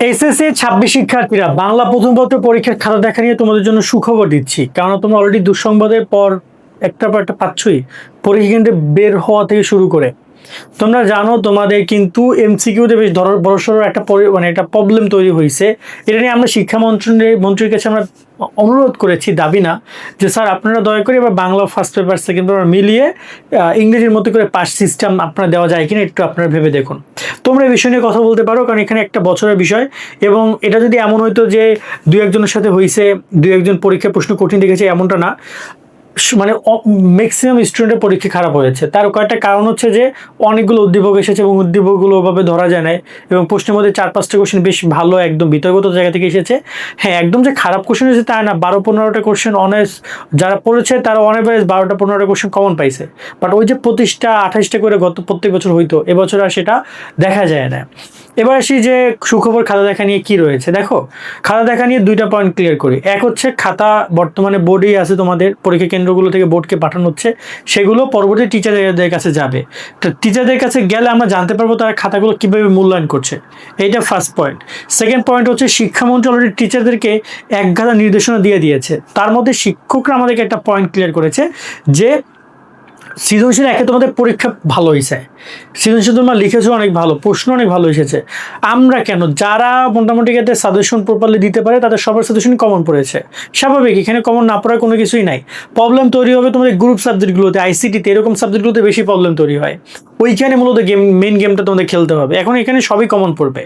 SSC 26 শিক্ষার্থীরা বাংলা প্রথম পত্র পরীক্ষার খাতা দেখা নিয়ে তোমাদের জন্য সুখবর দিচ্ছি। কারণ তোমরা অলরেডি দুঃসংবাদের পর একটার পর একটা পাচ্ছই। পরীক্ষা কেন্দ্রে বের হওয়া থেকে শুরু করে তোমরা জানো তোমাদের কিন্তু এমসিকিউতে বেশ বড়সড় একটা মানে একটা প্রবলেম তৈরি হয়েছে। এটা নিয়ে আমরা শিক্ষা মন্ত্রীর কাছে আমরা অনুরোধ করেছি, দাবি না, যে স্যার আপনারা দয়া করে এবার Bangla first paper second paper মিলিয়ে ইংরেজির মতো করে পাস সিস্টেম আপনারা দেওয়া যায় কিনা একটু আপনারা ভেবে দেখুন। তোমরা এই বিষয় নিয়ে কথা বলতে পারো, কারণ এখানে একটা বছরের বিষয়। এবং এটা যদি এমন হইতো যে দু একজনের সাথে হয়েছে, দু একজন পরীক্ষার প্রশ্ন কঠিন দেখেছে, এমনটা না। মানে ম্যাক্সিমাম স্টুডেন্টের পরীক্ষা খারাপ হয়েছে। তার কয়েকটা কারণ হচ্ছে যে অনেকগুলো উদ্দীপক এসেছে এবং উদ্দীপকগুলো ওভাবে ধরা যায় না, এবং প্রশ্নের মধ্যে 4-5টা কোশ্চেন বেশ ভালো একদম বিতর্কত জায়গা থেকে এসেছে। হ্যাঁ, একদম যে খারাপ কোশ্চেন এসেছে তা না, 12-15টা কোশ্চেন অনেস যারা পড়েছে তারা অন এভারেজ 12-15টা কোশ্চেন কমন পাইছে। বাট ওই যে 25টা-28টা করে গত প্রত্যেক বছর হইতো, এবছর আর সেটা দেখা যায় না। এবার আসি যে সুখবর খাতা দেখা নিয়ে কি রয়েছে। দেখো, খাতা দেখা নিয়ে দুইটা পয়েন্ট ক্লিয়ার করি। এক হচ্ছে খাতা বর্তমানে বোর্ডেই আছে, তোমাদের পরীক্ষা কেন্দ্রগুলো থেকে বোর্ডকে পাঠানো হচ্ছে, সেগুলো পরবর্তী টিচারদের কাছে যাবে। তো টিচারদের কাছে গেলে আমরা জানতে পারবো তারা খাতাগুলো কীভাবে মূল্যায়ন করছে। এইটা ফার্স্ট পয়েন্ট। সেকেন্ড পয়েন্ট হচ্ছে শিক্ষামন্ত্রী অলরেডি টিচারদেরকে একগাদা নির্দেশনা দিয়ে দিয়েছে। তার মধ্যে শিক্ষকরা আমাদেরকে একটা পয়েন্ট ক্লিয়ার করেছে যে সৃজনশীল একে তোমাদের পরীক্ষা ভালো হয়েছে, সৃজনশীল তোমরা লিখেছো অনেক ভালো, প্রশ্ন অনেক ভালো এসেছে। আমরা কেন, যারা মোটামুটি ক্ষেত্রে সাজেশন প্রপারলি দিতে পারে তাদের সবার সাজেশন কমন পড়েছে, স্বাভাবিক। এখানে কমন না পড়ার কোনো কিছুই নাই। প্রবলেম তৈরি হবে তোমাদের গ্রুপ সাবজেক্টগুলোতে, আইসিটিতে, এরকম সাবজেক্টগুলোতে বেশি প্রবলেম তৈরি হয়। ওইখানে মূলত মেন গেমটা তোমাদের খেলতে হবে। এখন এখানে সবই কমন পড়বে,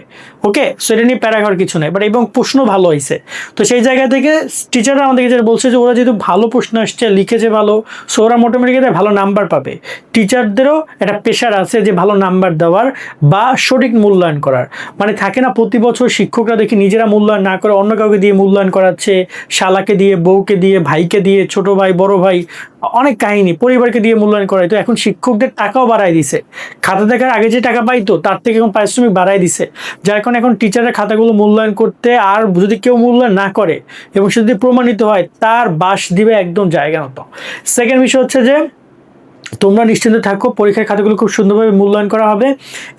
ওকে? সো এটা নিয়ে প্যারা খাওয়ার কিছু নাই। বাট এবং প্রশ্ন ভালো হয়েছে, তো সেই জায়গা থেকে টিচাররা আমাদেরকে যেটা বলছে যে ওরা যেহেতু ভালো প্রশ্ন আসছে, লিখেছে ভালো, সো ওরা মোটামুটি ভালো নাম্বার পাবে। টিচারদেরও একটা প্রেশার আছে যে ভালো নাম্বার দেওয়ার বা সঠিক মূল্যায়ন করার। মানে থাকে না, প্রতি বছর শিক্ষকরা দেখি নিজেরা মূল্যায়ন না করে অন্য কাউকে দিয়ে মূল্যায়ন করাচ্ছে, শালাকে দিয়ে, বউকে দিয়ে, ভাইকে দিয়ে, ছোট ভাই, বড় ভাই, অনেক কাহিনী, পরিবারকে দিয়ে মূল্যায়ন করায়। তো এখন শিক্ষকদের টাকাও বাড়ায় দিছে। খাতা দেখার আগে যে টাকা পাইতো তার থেকে এখন পারিশ্রমিক বাড়ায় দিছে, যার কারণে এখন টিচাররা খাতাগুলো মূল্যায়ন করতে, আর যদি কেউ মূল্যায়ন না করে এবং সে যদি প্রমাণিত হয়, তার বাস দিবে একদম জায়গা মতো। সেকেন্ড বিষয় হচ্ছে যে তোমরা নিশ্চিন্ত থাকো, পরীক্ষার খাতাগুলো খুব সুন্দরভাবে মূল্যায়ন করা হবে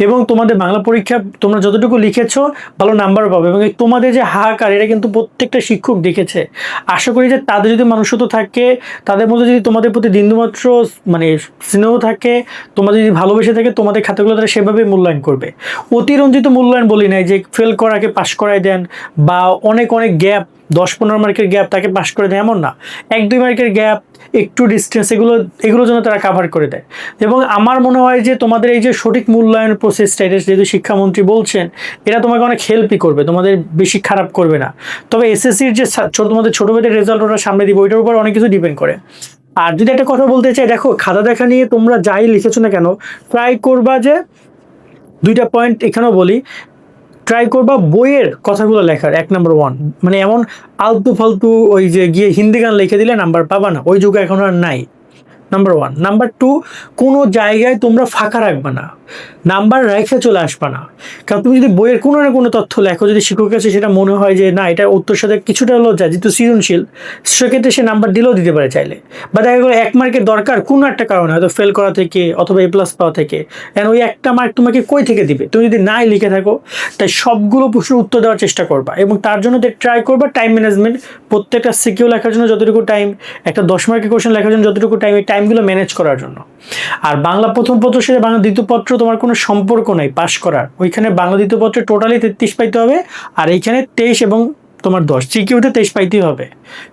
এবং তোমাদের বাংলা পরীক্ষা তোমরা যতটুকু লিখেছো ভালো নাম্বার পাবে। এবং তোমাদের যে হাহাকার, এটা কিন্তু প্রত্যেকটা শিক্ষক দেখেছে। আশা করি যে তাদের যদি মানুষত্ব থাকে, তাদের মধ্যে যদি তোমাদের প্রতি বিন্দুমাত্র মানে স্নেহ থাকে, তোমাদের যদি ভালোবেসে থাকে, তোমাদের খাতাগুলো তারা সেভাবে মূল্যায়ন করবে। অতিরঞ্জিত মূল্যায়ন বলি নাই যে ফেল করাকে পাশ করায় দেন, বা অনেক অনেক গ্যাপ, 10-15 মার্কের গ্যাপ তাকে পাশ করে দেয়, এমন না। 1-2 মার্কের গ্যাপ, একটু ডিস্টেন্স, এগুলো যেন তারা কাভার করে দেয়। এবং আমার মনে হয় যে তোমাদের এই যে সঠিক মূল্যায়ন প্রসেসটা, এটা যেহেতু শিক্ষামন্ত্রী বলছেন, এটা তোমাকে অনেক হেল্পই করবে, তোমাদের বেশি খারাপ করবে না। তবে এসএসসির যে তোমাদের ছোটো ভাইদের রেজাল্ট ওরা সামনে দিবে, ওইটার উপর অনেক কিছু ডিপেন্ড করে। আর যদি একটা কথা বলতে চাই, দেখো খাতা দেখা নিয়ে তোমরা যাই লিখেছো না কেন, ট্রাই করবা যে দুইটা পয়েন্ট এখানেও বলি, ট্রাই করবা বইয়ের কথাগুলো লেখার। 1 নাম্বার 1, মানে এমন আলতু ফালতু ওই যে গিয়ে হিন্দি গান লিখে দিলে নাম্বার পাবা না, ওই যুগে এখন আর নাই। নাম্বার 1। নাম্বার 2, কোনো জায়গায় তোমরা ফাঁকা রাখবা না, নাম্বার রেখে চলে আসবা না। কারণ তুমি যদি বইয়ের কোনো না কোনো তথ্য লেখো, যদি শিক্ষকের কাছে সেটা মনে হয় যে না এটা উত্তর সাথে কিছুটা হলেও যায়, যেহেতু সৃজনশীল, সেক্ষেত্রে সে নাম্বার দিলেও দিতে পারে চাইলে। বা দেখা গেলো 1 মার্কের দরকার কোনো একটা কারণে, হয়তো ফেল করা থেকে অথবা A+ পাওয়া থেকে, এন্ড ওই একটা মার্ক তোমাকে কই থেকে দিবে তুমি যদি নাই লিখে থাকো। তাই সবগুলো প্রশ্নের উত্তর দেওয়ার চেষ্টা করবা, এবং তার জন্য ট্রাই করবা টাইম ম্যানেজমেন্ট। প্রত্যেকটা সিকিউ লেখার জন্য যতটুকু টাইম, একটা 10 মার্কের কোশ্চেন লেখার জন্য যতটুকু টাইম, এই টাইমগুলো ম্যানেজ করার জন্য। আর বাংলা প্রথম পত্র সাথে বাংলা দ্বিতীয় পত্র তোমার কোনো সম্পর্ক নাই পাশ করার। ওইখানে বাংলা দ্বিতীয় পত্রে টোটালি 33 পাইতে হবে, আর এইখানে 23 এবং তোমার 10, সিকিউতে 23 পাইতেই হবে।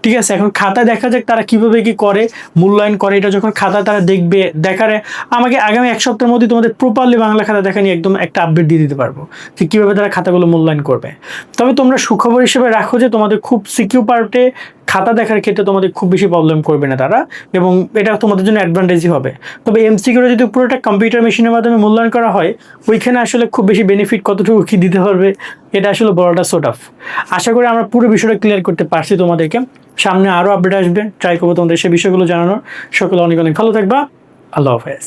ঠিক আছে, এখন খাতা দেখা যাক তারা কিভাবে কি করে, মূল্যায়ন করে। এটা যখন খাতা তারা দেখবে, দেখারে আমাকে আগামী 1 সপ্তাহের মধ্যে তোমাদের প্রপারলি বাংলা খাতা দেখা নিয়ে একদম একটা আপডেট দিয়ে দিতে পারবো যে কীভাবে তারা খাতাগুলো মূল্যায়ন করবে। তবে তোমরা সুখবর হিসেবে রাখো যে তোমাদের খুব সিকিউ পার্টে খাতা দেখার ক্ষেত্রে তোমাদের খুব বেশি প্রবলেম করবে না তারা, এবং এটা তোমাদের জন্য অ্যাডভান্টেজই হবে। তবে এমসিকিউটা যদি পুরোটা কম্পিউটার মেশিনের মাধ্যমে মূল্যায়ন করা হয়, ওইখানে আসলে খুব বেশি বেনিফিট কতটুকু কী দিতে পারবে, এটা আসলে বড়টা সোট অফ। আশা করি আমরা পুরো বিষয়টা ক্লিয়ার করতে পারছি তোমাদেরকে। সামনে আরও আপডেট আসবে, ট্রাই করবো তোমাদের সেই বিষয়গুলো জানানোর। সকলে অনেক অনেক ভালো থাকবা। আল্লাহ হাফেজ।